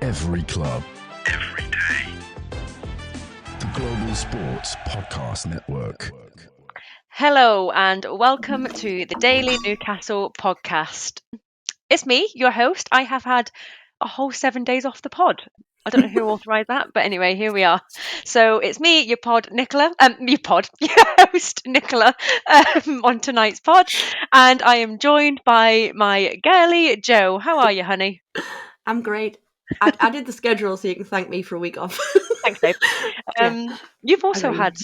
Every club. Every day. The Global Sports Podcast Network. Hello and welcome to the Daily Newcastle podcast. It's me, your host. I have had a whole 7 days off the pod. I don't know who authorised that, but anyway, here we are. So it's me, your host, Nicola, on tonight's pod. And I am joined by my girly, Jo. How are you, honey? I'm great. I did the schedule so you can thank me for a week off. Thanks, babe. You've also had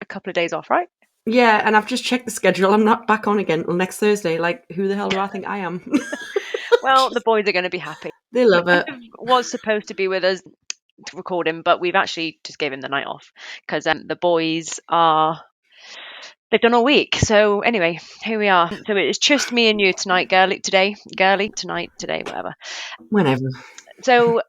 a couple of days off, right? Yeah, and I've just checked the schedule. I'm not back on again until next Thursday. Like, who the hell do I think I am? Well, the boys are going to be happy. They love it. Was supposed to be with us to record him, but we've actually just gave him the night off because the boys they've done all week. So anyway, here we are. So it's just me and you tonight, girly today, whatever. Whenever. So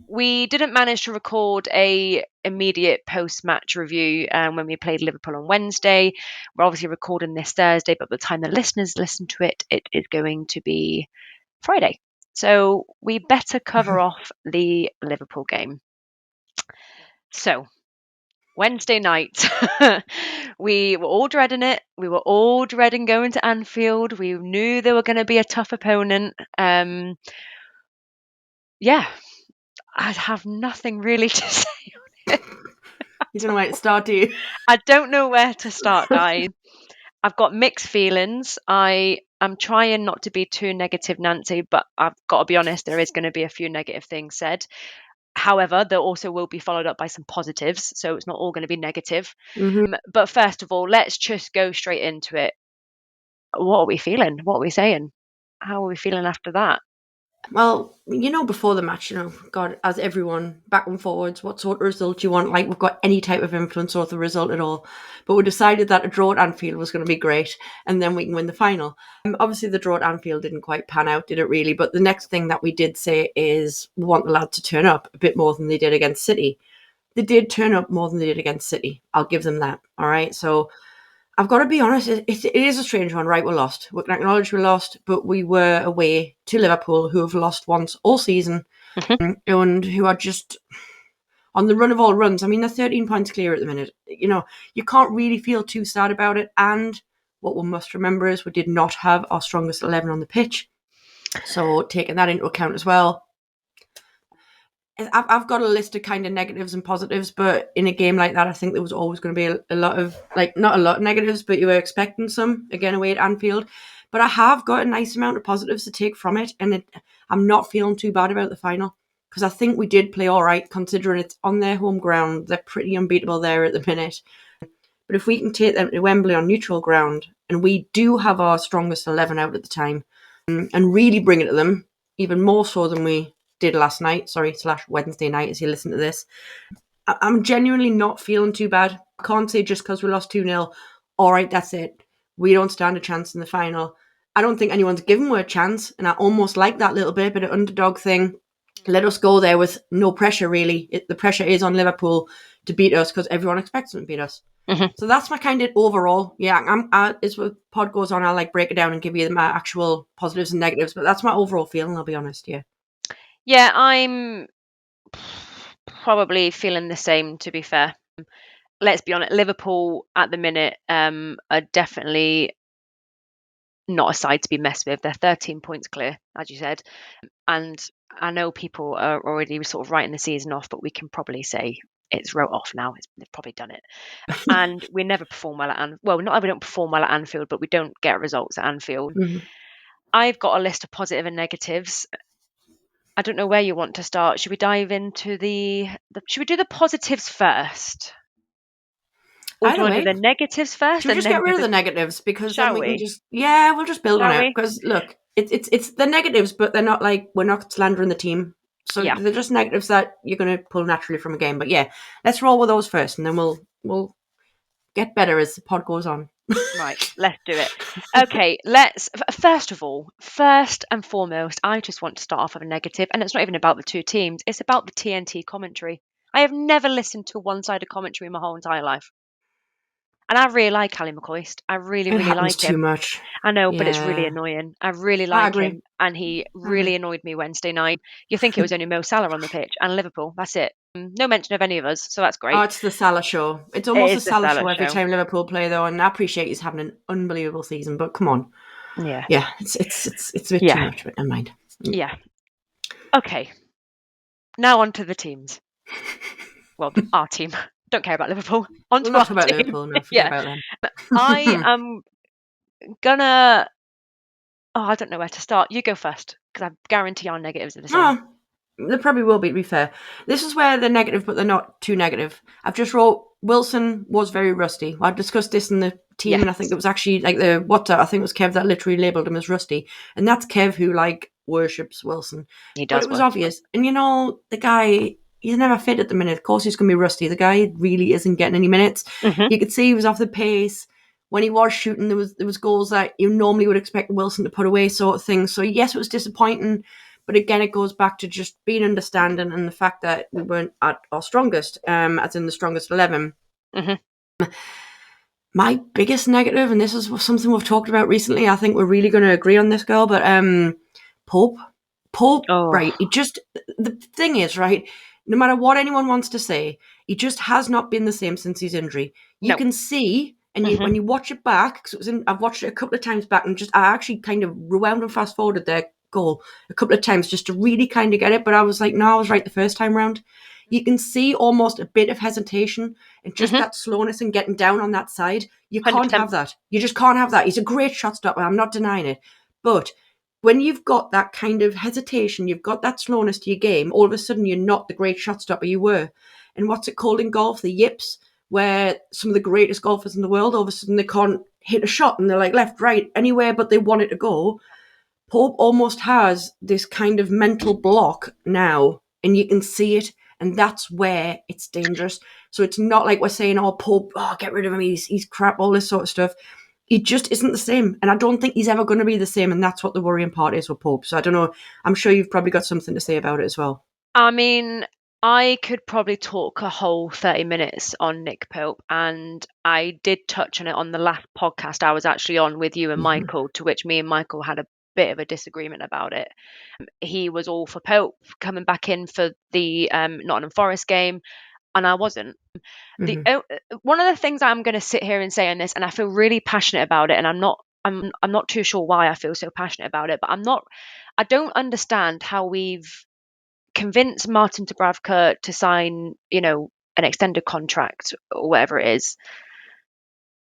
we didn't manage to record a immediate post-match review when we played Liverpool on Wednesday. We're obviously recording this Thursday, but by the time the listeners listen to it, it is going to be Friday. So we better cover off the Liverpool game. So Wednesday night, we were all dreading it. We were all dreading going to Anfield. We knew they were going to be a tough opponent. Yeah, I'd have nothing really to say on it. You don't know where to start, do you? I don't know where to start, guys. I've got mixed feelings. I'm trying not to be too negative, Nancy, but I've got to be honest, there is going to be a few negative things said. However, there also will be followed up by some positives, so it's not all going to be negative. Mm-hmm. But first of all, let's just go straight into it. What are we feeling? What are we saying? How are we feeling after that? Well, before the match, God, as everyone, back and forwards, what sort of result do you want? Like, we've got any type of influence over the result at all. But we decided that a draw at Anfield was going to be great, and then we can win the final. Obviously, the draw at Anfield didn't quite pan out, did it really? But the next thing that we did say is we want the lads to turn up a bit more than they did against City. They did turn up more than they did against City. I'll give them that, all right? So I've got to be honest, it is a strange one, right? We're lost. We can acknowledge we're lost, but we were away to Liverpool, who have lost once all season, and who are just on the run of all runs. I mean, they're 13 points clear at the minute. You can't really feel too sad about it. And what we must remember is we did not have our strongest 11 on the pitch. So taking that into account as well. I've got a list of kind of negatives and positives, but in a game like that, I think there was always going to be a lot of, not a lot of negatives, but you were expecting some, again, away at Anfield. But I have got a nice amount of positives to take from it, and I'm not feeling too bad about the final, because I think we did play all right, considering it's on their home ground. They're pretty unbeatable there at the minute. But if we can take them to Wembley on neutral ground, and we do have our strongest 11 out at the time, and really bring it to them, even more so than we did last night, / Wednesday night as you listen to this, I'm genuinely not feeling too bad. I can't say just because we lost 2-0, all right, that's it. We don't stand a chance in the final. I don't think anyone's given us a chance, and I almost like that little bit of underdog thing. Let us go there with no pressure, really. The pressure is on Liverpool to beat us because everyone expects them to beat us. Mm-hmm. So that's my kind of overall. Yeah, as the pod goes on, I'll break it down and give you my actual positives and negatives, but that's my overall feeling, I'll be honest, yeah. Yeah, I'm probably feeling the same, to be fair. Let's be honest, Liverpool at the minute are definitely not a side to be messed with. They're 13 points clear, as you said. And I know people are already sort of writing the season off, but we can probably say it's wrote off now. They've probably done it. And we never perform well at Anfield. Well, not that we don't perform well at Anfield, but we don't get results at Anfield. Mm-hmm. I've got a list of positive and negatives. I don't know where you want to start. Should we dive into should we do the positives first? Or do you want to do the negatives first? Should we just get rid of the negatives? Because then we can we'll just build on it. Because look, it's the negatives, but they're not we're not slandering the team. So they're just negatives that you're going to pull naturally from a game. But yeah, let's roll with those first, and then we'll get better as the pod goes on. Right, let's do it. Okay, first and foremost, I just want to start off with a negative, and it's not even about the two teams, it's about the TNT commentary. I have never listened to one-sided commentary in my whole entire life. And I really like Ali McCoist. I really, It really happens like too him. much. I know, but it's really Yeah. annoying. I really I like agree. him, and he I agree. really annoyed me Wednesday night. You think it was only Mo Salah on the pitch and Liverpool. That's it. No mention of any of us, so that's Oh, great. it's the Salah show. It's It almost is a the Salah Salah show every show. time Liverpool play, though, and I appreciate he's having an unbelievable season. But come on, Yeah. yeah, it's a bit too Yeah. much. But never mind. Yeah. Okay. Now on to the teams. Well, our team. Don't care about Liverpool. On We'll to not our talk about team. Liverpool. No, forget Yeah. about them. I am gonna. Oh, I don't know where to start. You go first, because I guarantee our negatives are the same. Oh, there probably will be, to be fair. This is where they're negative, but they're not too negative. I've just wrote Wilson was very rusty. I discussed this in the team, and I think Yes. it was actually like the WhatsApp. I think it was Kev that literally labelled him as rusty, and that's Kev who like worships Wilson. He But does it was work. obvious, and the guy. He's never fit at the minute. Of course, he's going to be rusty. The guy really isn't getting any minutes. Mm-hmm. You could see he was off the pace. When he was shooting, there was goals that you normally would expect Wilson to put away, sort of thing. So yes, it was disappointing. But again, it goes back to just being understanding and the fact that we weren't at our strongest, as in the strongest 11. Mm-hmm. My biggest negative, and this is something we've talked about recently, I think we're really going to agree on this, girl, but Pope. Oh. Right, the thing is, right, no matter what anyone wants to say, he just has not been the same since his injury. You No. can see, and when you watch it back, because I've watched it a couple of times back, and I actually kind of rewound and fast forwarded their goal a couple of times just to really kind of get it, but I was like, no, I was right the first time round. You can see almost a bit of hesitation and just that slowness and getting down on that side. You can't 100%. have that. You just can't have that. He's a great shot stopper. I'm not denying it. But when you've got that kind of hesitation, you've got that slowness to your game, all of a sudden you're not the great shot stopper you were. And what's it called in golf? The yips, where some of the greatest golfers in the world, all of a sudden they can't hit a shot and they're like left, right, anywhere but they want it to go. Pope almost has this kind of mental block now, and you can see it, and that's where it's dangerous. So it's not like we're saying, oh, Pope, get rid of him, he's crap, all this sort of stuff. He just isn't the same, and I don't think he's ever going to be the same, and that's what the worrying part is with Pope. So I don't know, I'm sure you've probably got something to say about it as well. I mean, I could probably talk a whole 30 minutes on Nick Pope, and I did touch on it on the last podcast I was actually on with you and Michael, to which me and Michael had a bit of a disagreement about it. He was all for Pope coming back in for the Nottingham Forest game, and I wasn't. One of the things I'm going to sit here and say on this, and I feel really passionate about it, and I'm not too sure why I feel so passionate about it, but I don't understand how we've convinced Martin Dubravka to sign, an extended contract or whatever it is,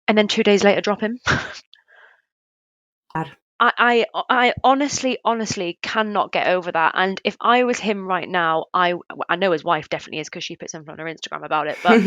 and then 2 days later drop him. I honestly cannot get over that. And if I was him right now, I know his wife definitely is, because she put something on her Instagram about it. But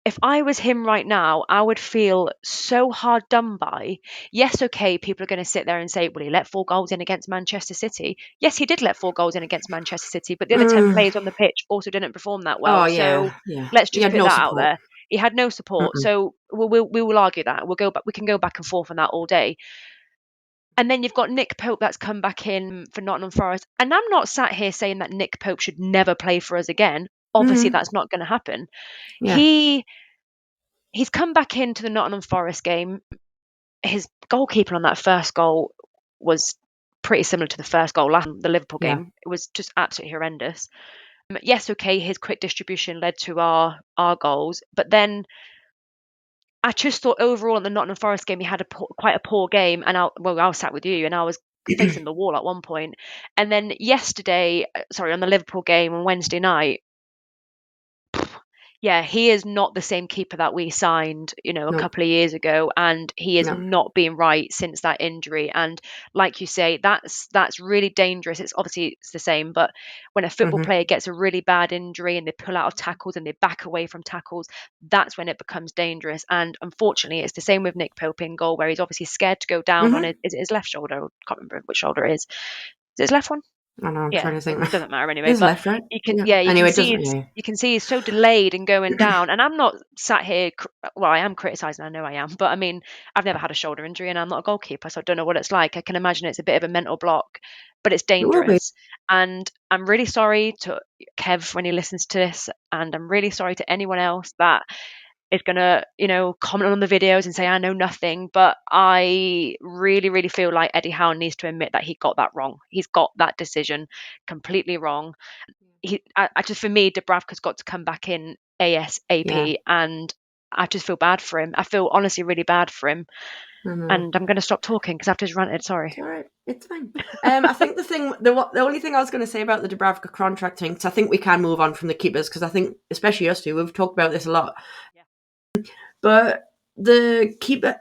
if I was him right now, I would feel so hard done by. Yes, okay, people are going to sit there and say, well, he let 4 goals in against Manchester City. Yes, he did let 4 goals in against Manchester City, but the other 10 players on the pitch also didn't perform that well. Oh, So yeah. let's He just had put no that out support. there. He had no support. So we will argue that. We'll go back. We can go back and forth on that all day. And then you've got Nick Pope that's come back in for Nottingham Forest. And I'm not sat here saying that Nick Pope should never play for us again. Obviously, that's not going to happen. Yeah. He's come back into the Nottingham Forest game. His goalkeeper on that first goal was pretty similar to the first goal last the Liverpool game. It was just absolutely horrendous. Yes, okay, his quick distribution led to our goals, but then I just thought overall in the Nottingham Forest game he had quite a poor game, and I was sat with you and I was facing the wall at one point. And then on the Liverpool game on Wednesday night, yeah, he is not the same keeper that we signed, a couple of years ago, and he has not been right since that injury. And like you say, that's really dangerous. It's the same, but when a football player gets a really bad injury and they pull out of tackles and they back away from tackles, that's when it becomes dangerous. And unfortunately, it's the same with Nick Pope in goal, where he's obviously scared to go down on his left shoulder. I can't remember which shoulder it is. Is it his left one? I know, I'm trying to think. It doesn't matter anyway. His But left, right? you can, Anyway, you can see he's so delayed and going down. And I'm not sat here. Well, I am criticizing. I know I am. But I mean, I've never had a shoulder injury, and I'm not a goalkeeper, so I don't know what it's like. I can imagine it's a bit of a mental block, but it's dangerous. And I'm really sorry to Kev when he listens to this, and I'm really sorry to anyone else that is going to, comment on the videos and say, I know nothing. But I really, really feel like Eddie Howe needs to admit that he got that wrong. He's got that decision completely wrong. For me, Dubravka's got to come back in ASAP, and I just feel bad for him. I feel honestly really bad for him. And I'm going to stop talking because I've just ranted. Sorry. It's all right. It's fine. I think the only thing I was going to say about the Dubravka contract thing, because I think we can move on from the keepers, because I think, especially us two, we've talked about this a lot. Yeah. But the keeper,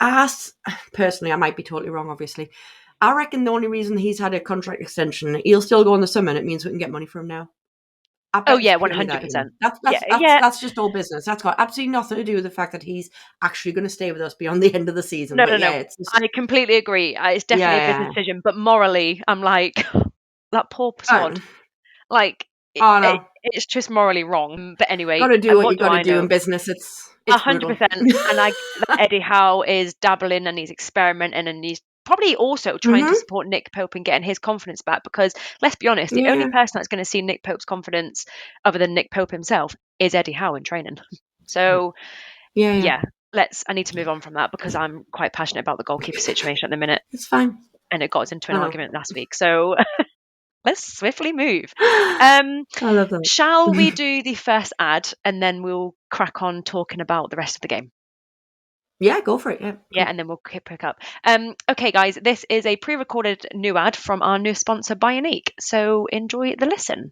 personally, I might be totally wrong, obviously. I reckon the only reason he's had a contract extension, he'll still go in the summer, and it means we can get money from him now. Oh yeah, 100%. That's just all business. That's got absolutely nothing to do with the fact that he's actually going to stay with us beyond the end of the season. No. I completely agree. It's definitely a business decision, but morally, I'm like, that poor sod. It's just morally wrong. But anyway, got to do what you got to do in business. It's 100%. And Eddie Howe is dabbling and he's experimenting and he's probably also trying to support Nick Pope and getting his confidence back, because let's be honest, the only person that's going to see Nick Pope's confidence other than Nick Pope himself is Eddie Howe in training. So I need to move on from that because I'm quite passionate about the goalkeeper situation at the minute. It's fine. And it got us into an argument last week. So let's swiftly move. I love that. Shall we do the first ad and then we'll crack on talking about the rest of the game? Yeah, go for it. Yeah, and then we'll pick up. Okay, guys, this is a pre-recorded new ad from our new sponsor, Bioniq. So enjoy the listen.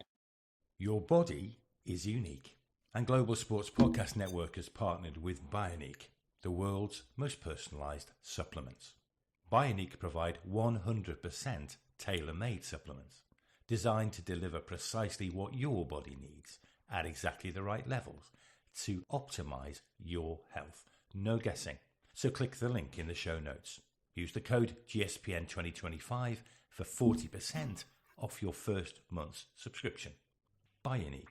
Your body is unique, and Global Sports Podcast Network has partnered with Bioniq, the world's most personalised supplements. Bioniq provide 100% tailor-made supplements designed to deliver precisely what your body needs at exactly the right levels to optimise your health. No guessing. So click the link in the show notes. Use the code GSPN2025 for 40% off your first month's subscription. Bioniq.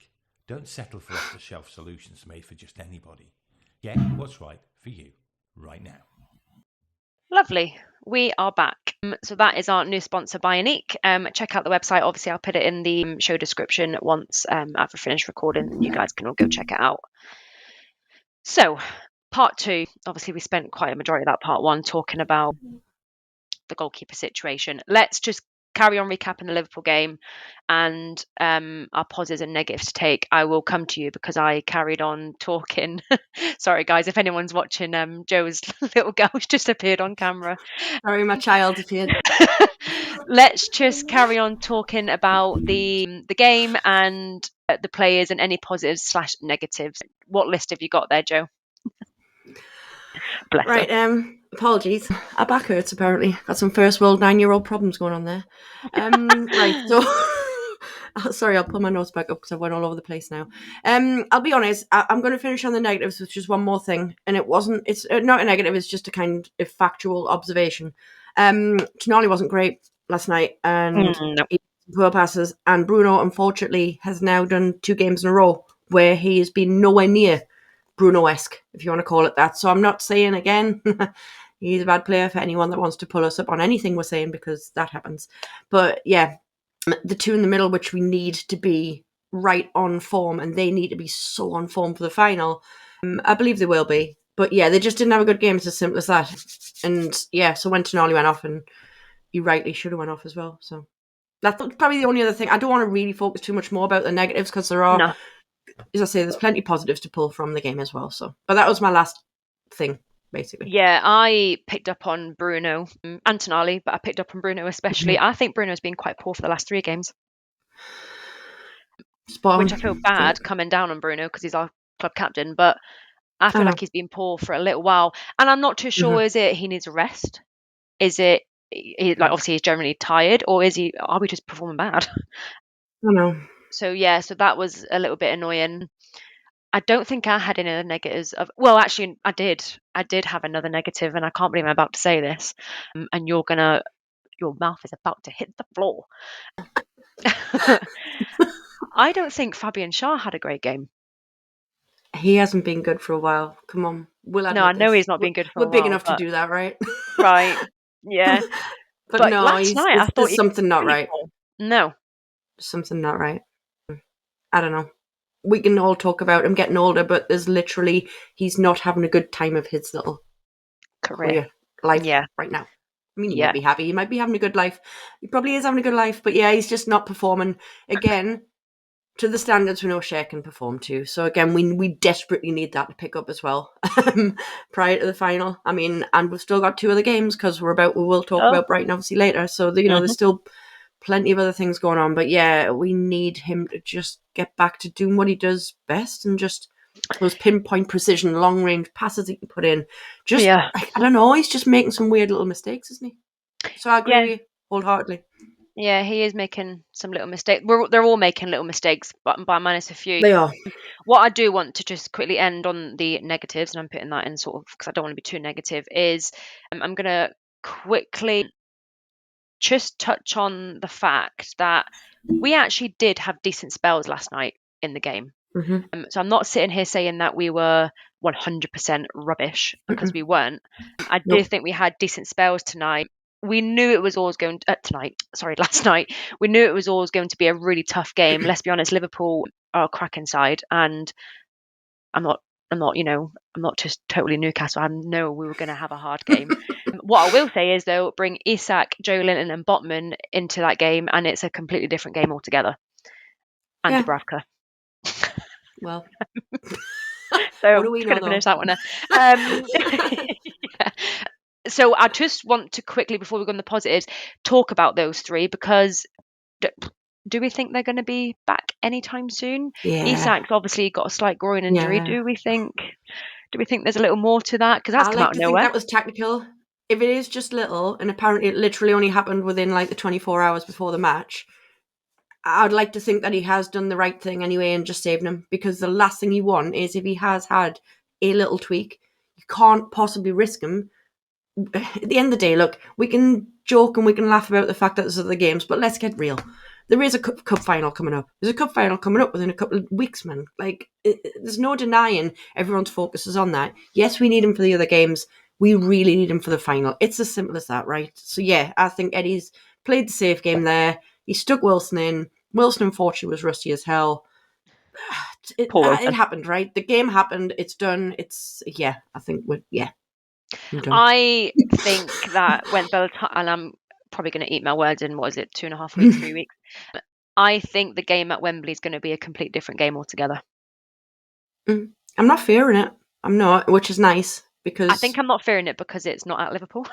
Don't settle for off-the-shelf solutions made for just anybody. Get what's right for you right now. Lovely. We are back. So that is our new sponsor, Bioniq. Check out the website. Obviously, I'll put it in the show description once I've finished recording. You guys can all go check it out. So, part two, obviously we spent quite a majority of that part one talking about the goalkeeper situation. Let's just carry on recapping the Liverpool game and our positives and negatives to take. I will come to you because I carried on talking. Sorry, guys, if anyone's watching, Joe's little girl's just appeared on camera. Sorry, my child appeared. Let's just carry on talking about the game and the players and any positives / negatives. What list have you got there, Joe? Bless right, her. Apologies. Our back hurts, apparently. Got some first world 9-year-old problems going on there. Right, so... Sorry, I'll pull my notes back up because I went all over the place now. I'll be honest, I'm going to finish on the negatives with just one more thing. And it's not a negative, it's just a kind of factual observation. Tonali wasn't great last night, and poor passes. And Bruno, unfortunately, has now done 2 games in a row where he has been nowhere near Bruno-esque, if you want to call it that. So I'm not saying, again, he's a bad player for anyone that wants to pull us up on anything we're saying, because that happens. But yeah, the 2 in the middle, which we need to be right on form, and they need to be so on form for the final. I believe they will be. But yeah, they just didn't have a good game. It's as simple as that. And yeah, so when Tonali went off, and he rightly should have went off as well. So that's probably the only other thing. I don't want to really focus too much more about the negatives, because there are... As I say, there's plenty of positives to pull from the game as well. So, but that was my last thing, basically. Yeah, I picked up on Bruno and Tonali, but I picked up on Bruno especially. I think Bruno's been quite poor for the last 3 games. Which I feel bad coming down on Bruno because he's our club captain, but I feel like he's been poor for a little while. And I'm not too sure, is it he needs a rest? Is it, obviously he's generally tired, or are we just performing bad? I don't know. So yeah, so that was a little bit annoying. I don't think I had any other negatives well, actually I did have another negative, and I can't believe I'm about to say this, and your mouth is about to hit the floor. I don't think Fabian Schär had a great game. He hasn't been good for a while. Come on, I know he's not been good for a while. We're big enough to do that, right? Right, yeah. but no, last night I thought something not right. No, Something not right. I don't know. we can all talk about him getting older, but he's not having a good time of his little career life right now. I mean, he might be happy. He might be having a good life. He probably is having a good life, but yeah, he's just not performing again to the standards we know Cher can perform to. So again, we desperately need that to pick up as well prior to the final. I mean, and we've still got 2 other games because we will talk about Brighton obviously later. So there's still plenty of other things going on. But yeah, we need him to just get back to doing what he does best and just those pinpoint precision, long range passes he can put in. Just I don't know, he's just making some weird little mistakes, isn't he? So I agree with you wholeheartedly. Yeah, he is making some little mistakes. They're all making little mistakes, but by minus a few. They are. What I do want to just quickly end on the negatives, and I'm putting that in sort of because I don't want to be too negative, is I'm going to quickly just touch on the fact that we actually did have decent spells last night in the game. Mm-hmm. So I'm not sitting here saying that we were 100% rubbish because we weren't. I did think we had decent spells tonight. We knew it was always going to, last night. We knew it was always going to be a really tough game. Let's be honest, Liverpool are a cracking side, and I'm not just totally Newcastle. I know we were going to have a hard game. What I will say is though, bring Isak, Joe Linton, and Botman into that game, and it's a completely different game altogether. And Dubravka. Well, so what do we just going know, to finish that one now. So I just want to quickly, before we go on the positives, talk about those 3 because do we think they're going to be back anytime soon? Yeah. Isak's obviously got a slight groin injury. Yeah. Do we think there's a little more to that? Because that's come out of nowhere. I think that was tactical. If it is just little, and apparently it literally only happened within like the 24 hours before the match, I'd like to think that he has done the right thing anyway and just saved him, because the last thing you want is if he has had a little tweak, you can't possibly risk him. At the end of the day, look, we can joke and we can laugh about the fact that there's other games, but let's get real. There is a cup final coming up. There's a cup final coming up within a couple of weeks, man. There's no denying everyone's focus is on that. Yes, we need him for the other games. We really need him for the final. It's as simple as that, right? So yeah, I think Eddie's played the safe game there. He stuck Wilson in. Wilson, unfortunately, was rusty as hell. It happened, right? The game happened. It's done. I think I think that when and I'm probably going to eat my words in, 2.5 weeks, 3 weeks. I think the game at Wembley is going to be a complete different game altogether. I'm not fearing it. I'm not, which is nice because I think I'm not fearing it because it's not at Liverpool.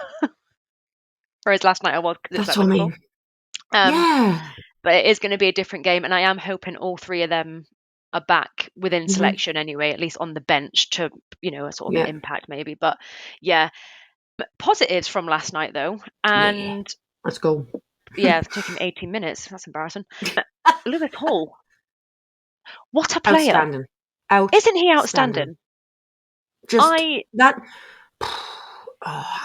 Whereas last night I was because it's that's at what Liverpool. I mean. Yeah. But it is going to be a different game, and I am hoping all 3 of them are back within selection anyway, at least on the bench to, a sort of impact maybe. But yeah, positives from last night though, and let's go. Yeah, it took him 18 minutes. That's embarrassing. Lewis Hall, what a player! Outstanding. Isn't he outstanding? I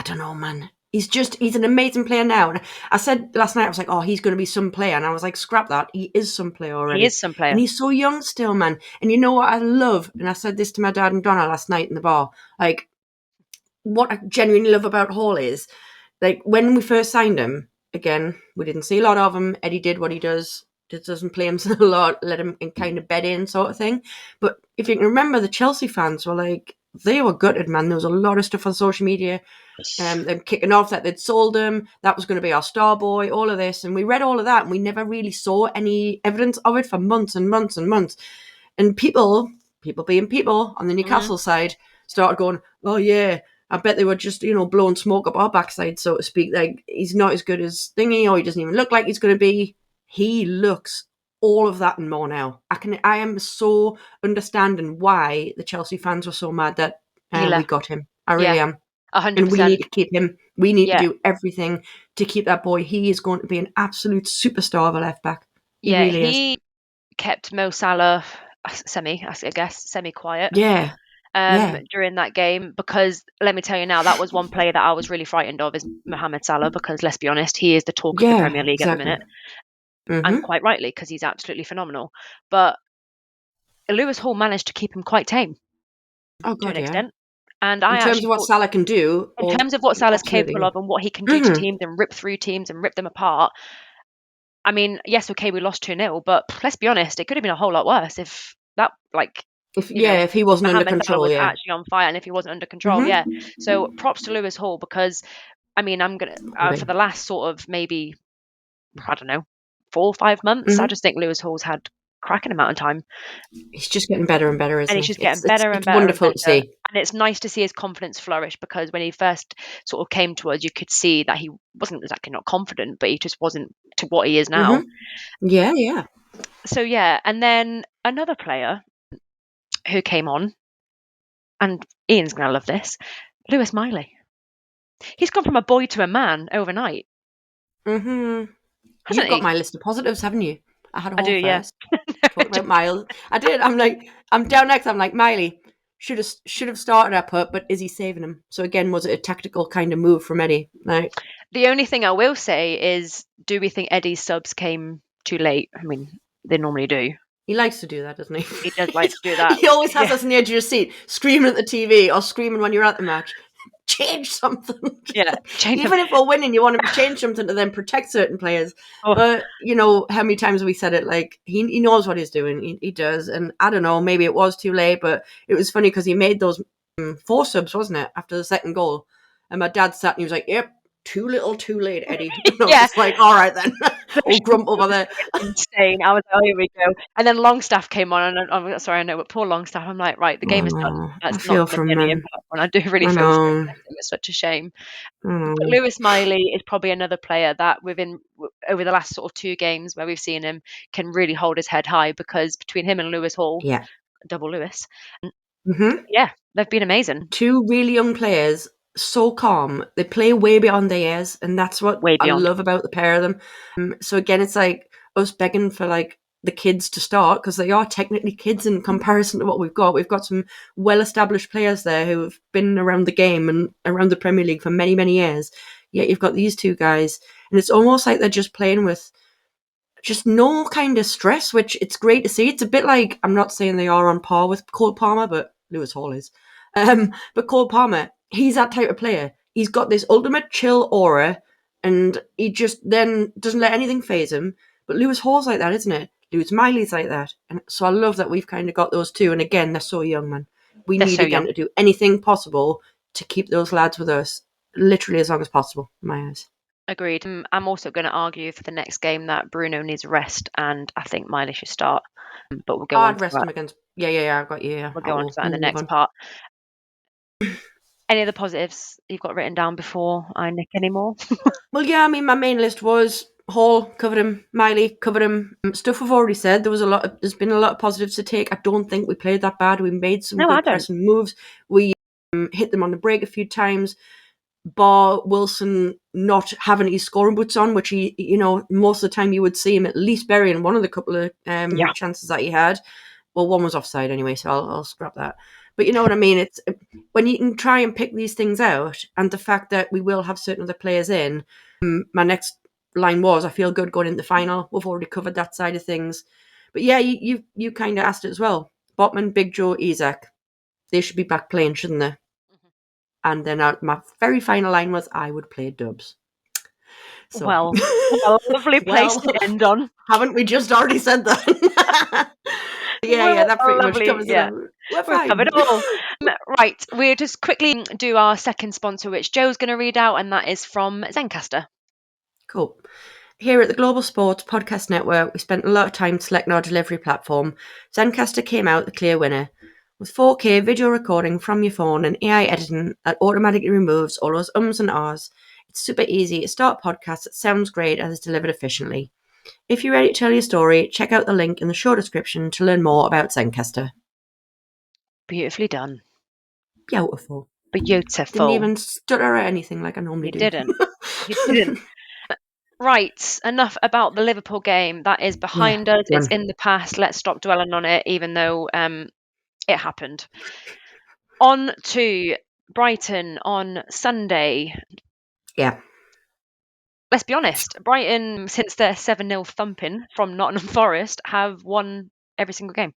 don't know, man. He's an amazing player now. And I said last night, I was like, oh, he's going to be some player. And I was like, scrap that. He is some player already. He is some player. And he's so young still, man. And you know what I love? And I said this to my dad and Donna last night in the bar. Like, what I genuinely love about Hall is, like, when we first signed him, again, we didn't see a lot of him. Eddie did what he does. Doesn't play him a lot, let him kind of bed in sort of thing. But if you can remember, the Chelsea fans were like, they were gutted, man. There was a lot of stuff on social media, them kicking off that they'd sold him, that was going to be our star boy, all of this. And we read all of that, and we never really saw any evidence of it for months and months and months. And people being people on the Newcastle side started going, oh yeah, I bet they were just, blowing smoke up our backside, so to speak. Like, he's not as good as Thingy, or he doesn't even look like he's going to be. He looks all of that and more now. I am so understanding why the Chelsea fans were so mad that we got him. I really am. 100%. And we need to keep him. We need to do everything to keep that boy. He is going to be an absolute superstar of a left back. He really is. Kept Mo Salah semi quiet. Yeah. During that game, because let me tell you now, that was one player that I was really frightened of, is Mohamed Salah, because let's be honest, he is the talk of the Premier League at the minute. And quite rightly, because he's absolutely phenomenal. But Lewis Hall managed to keep him quite tame to an extent. And in terms of what Salah can do, in terms of what Salah's capable of and what he can do to teams and rip through teams and rip them apart. I mean, yes, okay, we lost 2-0, but let's be honest, it could have been a whole lot worse if that, like, If you know, if he wasn't under Mohamed Salah control, was yeah. actually on fire, and if he wasn't under control, yeah. So props to Lewis Hall, because I mean, I'm gonna for the last sort of maybe, I don't know, 4 or 5 months, I just think Lewis Hall's had cracking amount of time, He's just getting better and better, and isn't he's he? just getting better and It's better and wonderful to better. see. And it's nice to see his confidence flourish, because when he first sort of came to us, you could see that he wasn't exactly not confident, but he just wasn't to what he is now. Yeah, yeah. So yeah, and then another player who came on, and Ian's gonna love this, Lewis Miley. He's gone from a boy to a man overnight. You've Hasn't got he? my list of positives, haven't you? I had a I whole do, yeah. first. Talk about Miles. I did. I'm down next. I'm like, Miley should have started our putt, but is he saving him? So again, was it a tactical kind of move from Eddie? Like, The only thing I will say is, do we think Eddie's subs came too late? I mean, they normally do. he likes to do that, doesn't he? He does like to do that. He always has us on the edge of your seat, screaming at the TV or screaming when you're at the match. Change something. Yeah, Even if we're winning, you want to change something to then protect certain players. Oh. But you know how many times we said it? Like he knows what he's doing. He does, and I don't know. Maybe it was too late, but it was funny because he made those 4 subs, wasn't it, after the second goal? And my dad sat and he was like, "Yep, too little, too late, Eddie." And I was just like, "All right then." Old grump over there. Insane. I was like, oh, here we go. And then Longstaff came on, and I'm sorry, I know, but poor Longstaff. I'm like, right, the game is done. I That's feel not for going to be any him. impact. And I do really I feel for know. him. It's such a shame. Mm. But Lewis Miley is probably another player that over the last sort of 2 games where we've seen him, can really hold his head high, because between him and Lewis Hall, Yeah. double Lewis, Mm-hmm. they've been amazing. 2 really young players, so calm. They play way beyond their years, and that's what Way I beyond. love about the pair of them. So again, it's like us begging for like the kids to start, because they are technically kids in comparison to what we've got. We've got some well-established players there who have been around the game and around the Premier League for many, many years. Yet you've got these 2 guys, and it's almost like they're just playing with just no kind of stress, which it's great to see. It's a bit like, I'm not saying they are on par with Cole Palmer, but Lewis Hall is. But Cole Palmer, he's that type of player. He's got this ultimate chill aura, and he just then doesn't let anything faze him. But Lewis Hall's like that, isn't it? Lewis Miley's like that. And so I love that we've kind of got those 2. And again, they're so young, man. We They're need so again young. to do anything possible to keep those lads with us literally as long as possible, in my eyes. Agreed. I'm also going to argue for the next game that Bruno needs rest, and I think Miley should start. But we'll go on I'd to rest that. him against. Yeah, I've got you. Yeah. We'll go on to that in the next on. part. Any other positives you've got written down before I nick any more? Well, yeah, I mean, my main list was Hall, covered him, Miley, covered him. Stuff we've already said. There's been a lot of positives to take. I don't think we played that bad. We made some No, I good don't. pressing moves. We hit them on the break a few times. Bar Wilson not having his scoring boots on, which he, most of the time you would see him at least burying one of the couple of chances that he had. Well, one was offside anyway, so I'll scrap that. But you know what I mean? It's when you can try and pick these things out, and the fact that we will have certain other players in. My next line was, I feel good going into the final. We've already covered that side of things. But yeah, you kind of asked it as well. Botman, Big Joe, Isak, they should be back playing, shouldn't they? Mm-hmm. And then my very final line was, I would play Dubs. So. Well, a lovely place to end on. Haven't we just already said that? Yeah, that pretty much covers it all. We've covered it all. Right, we'll just quickly do our second sponsor, which Joe's going to read out, and that is from Zencastr. Cool. Here at the Global Sports Podcast Network, we spent a lot of time selecting our delivery platform. Zencastr came out the clear winner. With 4K video recording from your phone and AI editing that automatically removes all those ums and ahs, it's super easy to start a podcast that sounds great and is delivered efficiently. If you're ready to tell your story, check out the link in the show description to learn more about Zencastr. Beautifully done. Beautiful. Beautiful. Didn't even stutter or anything like I normally do. You didn't. Right, enough about the Liverpool game. That is behind us. It's in the past. Let's stop dwelling on it, even though it happened. On to Brighton on Sunday. Yeah. Let's be honest. Brighton, since their 7-0 thumping from Nottingham Forest, have won every single game.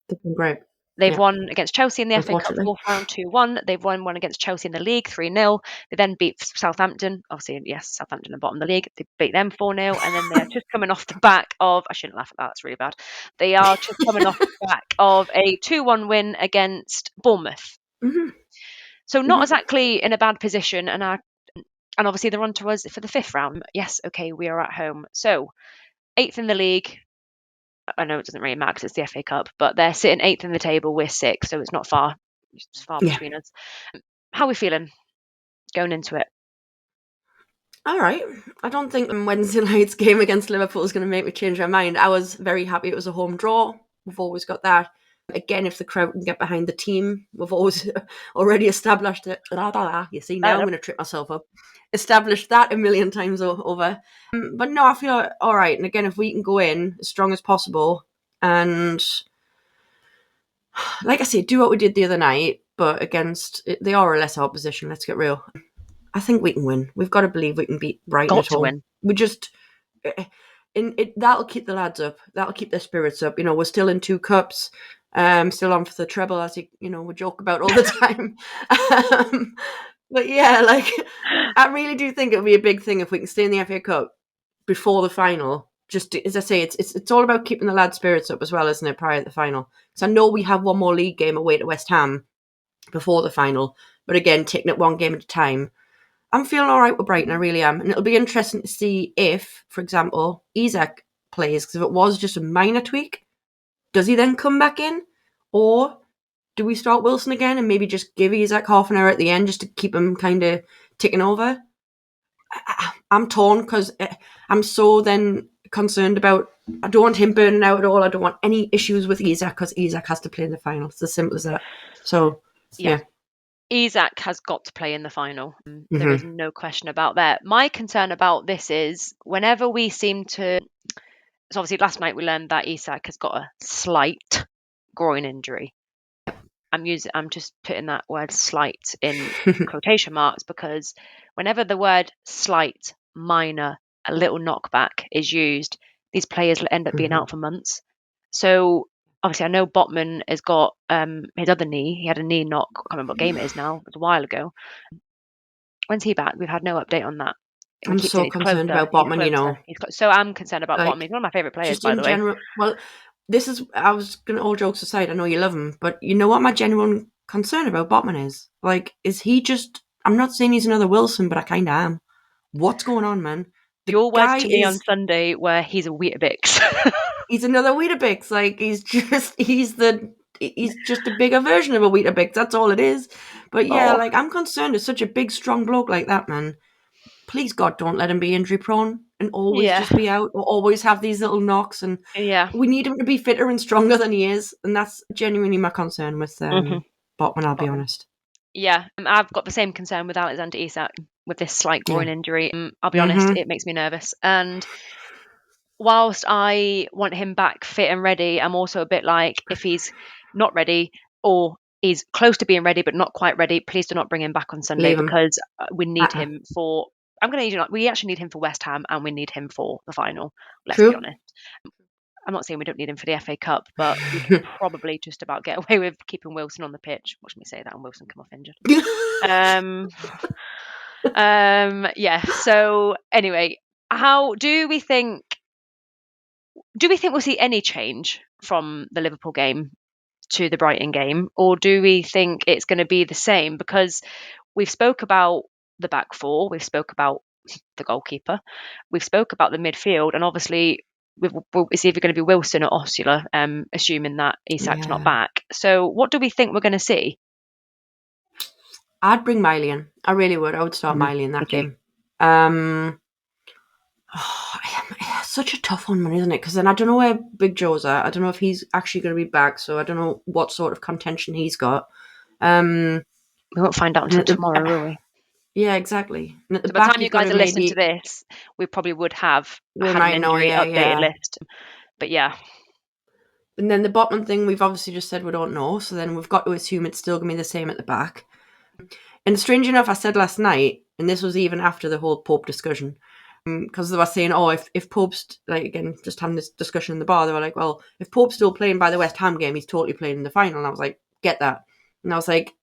They've been great. They've won against Chelsea in the FA Cup Unfortunately. fourth round 2-1. They've won one against Chelsea in the league 3-0. They then beat Southampton. Obviously, yes, Southampton at the bottom of the league. They beat them 4-0. And then they are just coming off the back of, I shouldn't laugh at that, that's really bad. They are just coming off the back of a 2-1 win against Bournemouth. Mm-hmm. So not exactly in a bad position. And obviously they're on to us for the fifth round. Yes, okay, we are at home. So 8th in the league. I know it doesn't really matter because it's the FA Cup, but they're sitting 8th in the table. We're 6th, so it's not far. It's far between us. How are we feeling going into it? All right. I don't think Wednesday night's game against Liverpool is going to make me change my mind. I was very happy it was a home draw. We've always got that. Again, if the crowd can get behind the team, we've always already established it. You see, now I'm going to trip myself up. Established that a million times over. But no, I feel all right. And again, if we can go in as strong as possible and, like I say, do what we did the other night, but against, they are a lesser opposition, let's get real. I think we can win. We've got to believe we can beat Brighton at home. Win. We just, that'll keep the lads up. That'll keep their spirits up. You know, we're still in 2 cups. Still on for the treble, as we joke about all the time. But yeah, like, I really do think it would be a big thing if we can stay in the FA Cup before the final. Just as I say, it's all about keeping the lads' spirits up as well, isn't it? Prior to the final, because I know we have one more league game away to West Ham before the final. But again, taking it one game at a time. I'm feeling all right with Brighton. I really am, and it'll be interesting to see if, for example, Isak plays. Because if it was just a minor tweak, does he then come back in, or do we start Wilson again and maybe just give Isak half an hour at the end just to keep him kind of ticking over? I'm torn because I'm so then concerned about, I don't want him burning out at all. I don't want any issues with Isak because Isak has to play in the final. It's as simple as that. So, yeah. Isak has got to play in the final. There is no question about that. My concern about this is whenever we seem to... So obviously last night we learned that Isak has got a slight groin injury. I'm just putting that word slight in quotation marks because whenever the word slight, minor, a little knockback is used, these players end up being out for months. So obviously I know Botman has got his other knee. He had a knee knock. I can't remember what game it is now. It was a while ago. When's he back? We've had no update on that. I'm so concerned about Botman, you know. So I'm concerned about Botman. He's one of my favourite players, by the way. Well, I was going to, all jokes aside, I know you love him, but you know what my genuine concern about Botman is? Like, is he just, I'm not saying he's another Wilson, but I kind of am. What's going on, man? Your words to me on Sunday were he's a Weetabix. He's another Weetabix. Like, he's just a bigger version of a Weetabix. That's all it is. But yeah, like, I'm concerned with such a big, strong bloke like that, man. Please, God, don't let him be injury prone and always just be out or always have these little knocks. And we need him to be fitter and stronger than he is. And that's genuinely my concern with Botman, I'll be honest. Yeah, I've got the same concern with Alexander Isak with this slight groin injury. I'll be honest, it makes me nervous. And whilst I want him back fit and ready, I'm also a bit like, if he's not ready or he's close to being ready but not quite ready, please do not bring him back on Sunday because we need him for... we actually need him for West Ham and we need him for the final. Let's be honest. I'm not saying we don't need him for the FA Cup, but we can probably just about get away with keeping Wilson on the pitch. Watch me say that and Wilson come off injured. So anyway, how do we think we'll see any change from the Liverpool game to the Brighton game, or do we think it's going to be the same? Because we've spoke about the back four, we've spoke about the goalkeeper, we've spoke about the midfield, and obviously it's either going to be Wilson or Osula, assuming that Isak's not back. So what do we think we're going to see? I'd bring Miley in. I really would. I would start Miley in that game. Such a tough one, isn't it? Because then I don't know where Big Joe's at. I don't know if he's actually going to be back, so I don't know what sort of contention he's got. We won't find out until tomorrow, will we? Yeah, exactly. And by the time you guys are listening to this, we probably would have had an injury updated list. But yeah. And then the Botman thing, we've obviously just said we don't know, so then we've got to assume it's still going to be the same at the back. And strange enough, I said last night, and this was even after the whole Pope discussion, because they were saying, oh, if Pope's, like, again, just having this discussion in the bar, they were like, well, if Pope's still playing by the West Ham game, he's totally playing in the final. And I was like, get that. And I was like,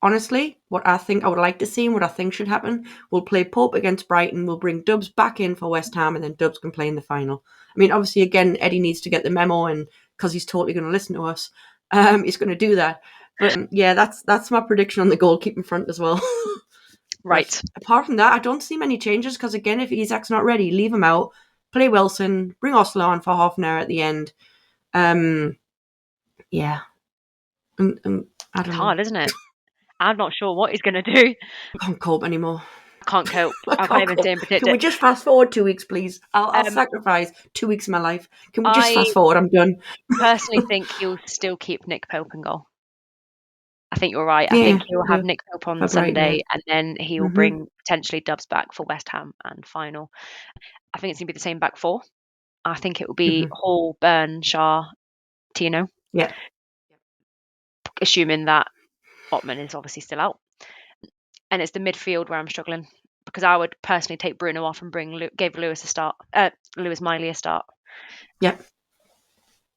honestly, what I think I would like to see and what I think should happen, we'll play Pope against Brighton, we'll bring Dubs back in for West Ham, and then Dubs can play in the final. I mean, obviously, again, Eddie needs to get the memo, and because he's totally going to listen to us, he's going to do that. But yeah, that's my prediction on the goalkeeping front as well. Right. But apart from that, I don't see many changes because, again, if Isak's not ready, leave him out, play Wilson, bring Osler on for half an hour at the end. Yeah. And I don't It's know. hard, isn't it? I'm not sure what he's going to do. I can't cope anymore. I can't cope. I I can't even cope. say and predict Can we it. just fast forward 2 weeks, please? I'll sacrifice 2 weeks of my life. Can we just I fast forward? I'm done. personally think he'll still keep Nick Pope in goal. I think you're right. Yeah, I think he'll I have do. Nick Pope on For Brighton, Sunday, yeah. and then he will bring potentially Dubs back for West Ham and final. I think it's going to be the same back four. I think it will be Hall, Byrne, Shaw, Tino. Yeah. Assuming that Ottman is obviously still out. And it's the midfield where I'm struggling, because I would personally take Bruno off and give Lewis a start. Lewis Miley a start. Yep.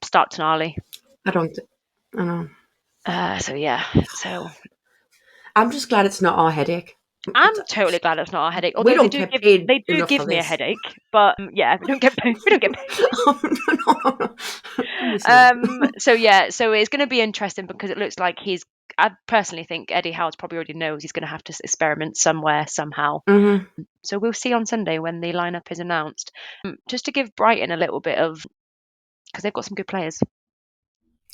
Start Tonali. I know. So yeah. So I'm just glad it's not our headache. I'm totally glad it's not our headache. Although We don't they get do paid give for me a this. headache, but yeah, we don't get paid. We don't get paid. No. So yeah, so it's going to be interesting because it looks like I personally think Eddie Howe's probably already knows he's going to have to experiment somewhere, somehow. So we'll see on Sunday when the lineup is announced. Just to give Brighton a little bit of, because they've got some good players.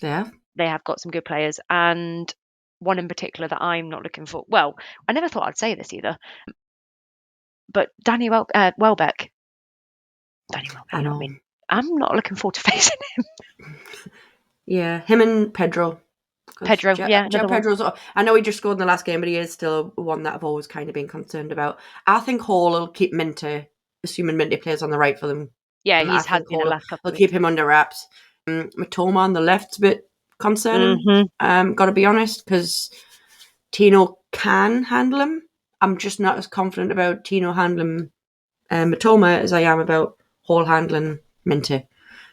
Yeah. They have got some good players, and one in particular that I'm not looking for. Well, I never thought I'd say this either, but Danny Welbeck. Danny Welbeck. I know. I'm not looking forward to facing him. Yeah, him and Pedro. Pedro, another one. Pedro's. I know he just scored in the last game, but he is still one that I've always kind of been concerned about. I think Hall will keep Minter, assuming Minter plays on the right for them. Yeah, he's had been the last couple. They'll keep him under wraps. Matoma on the left's a bit concerning. Got to be honest, because Tino can handle him. I'm just not as confident about Tino handling Matoma as I am about Hall handling Minter.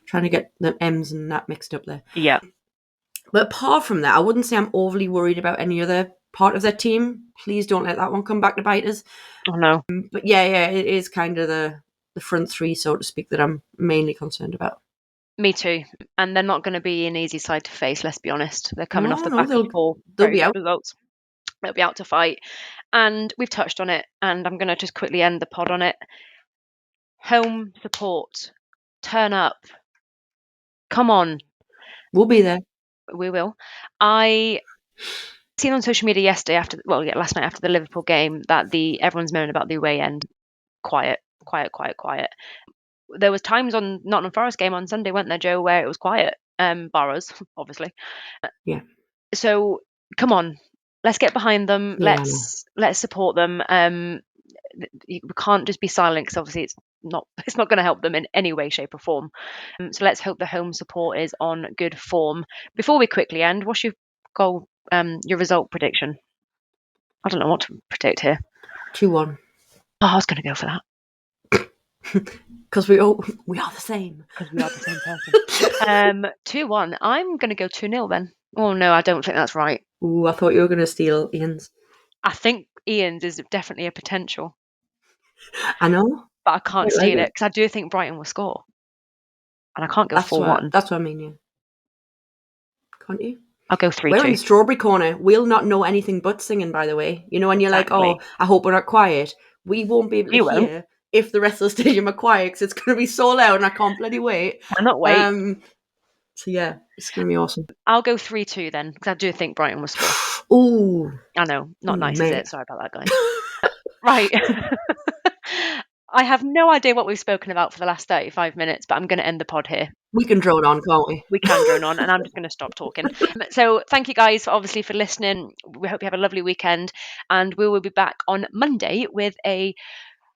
Trying to get the M's and that mixed up there. Yeah. But apart from that, I wouldn't say I'm overly worried about any other part of their team. Please don't let that one come back to bite us. Oh no. But yeah, it is kind of the front three, so to speak, that I'm mainly concerned about. Me too. And they're not going to be an easy side to face, let's be honest. They're coming off the back of 4 they'll be out. results. They'll be out to fight. And we've touched on it, and I'm going to just quickly end the pod on it. Home support. Turn up. Come on. We'll be there. We will. I seen on social media last night after the Liverpool game that everyone's moaning about the away end. Quiet. There was times on Nottingham Forest game on Sunday, weren't there, Joe, where it was quiet. Bar us, obviously. Yeah. So come on, let's get behind them. Yeah, let's support them. We can't just be silent, because obviously it's not going to help them in any way, shape, or form. So let's hope the home support is on good form. Before we quickly end, what's your goal? Your result prediction? I don't know what to predict here. 2-1. Oh, I was going to go for that. Because we are the same. Because we are the same person. 2-1. I'm going to go 2-0 then. Oh no, I don't think that's right. Ooh, I thought you were going to steal Ian's. I think Ian's is definitely a potential. I know. But I can't steal it, because I do think Brighton will score. And I can't go 4-1. That's what I mean, yeah. Can't you? I'll go 3-2. We're in Strawberry Corner. We'll not know anything but singing, by the way. You know, when you're like, oh, I hope we're not quiet. We won't be able to hear if the rest of the stadium are quiet, because it's going to be so loud and I can't bloody wait. I cannot wait. So yeah, it's going to be awesome. I'll go 3-2 then, because I do think Brighton will score. Ooh. I know, not nice, is it? Sorry about that, guys. Right. I have no idea what we've spoken about for the last 35 minutes, but I'm going to end the pod here. We can drone on, can't we? We can drone on, and I'm just going to stop talking. So thank you guys, obviously, for listening. We hope you have a lovely weekend, and we will be back on Monday with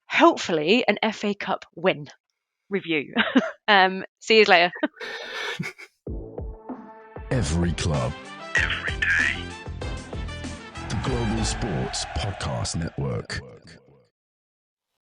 hopefully an FA Cup win review. See you later. Every club, every day. The Global Sports Podcast Network.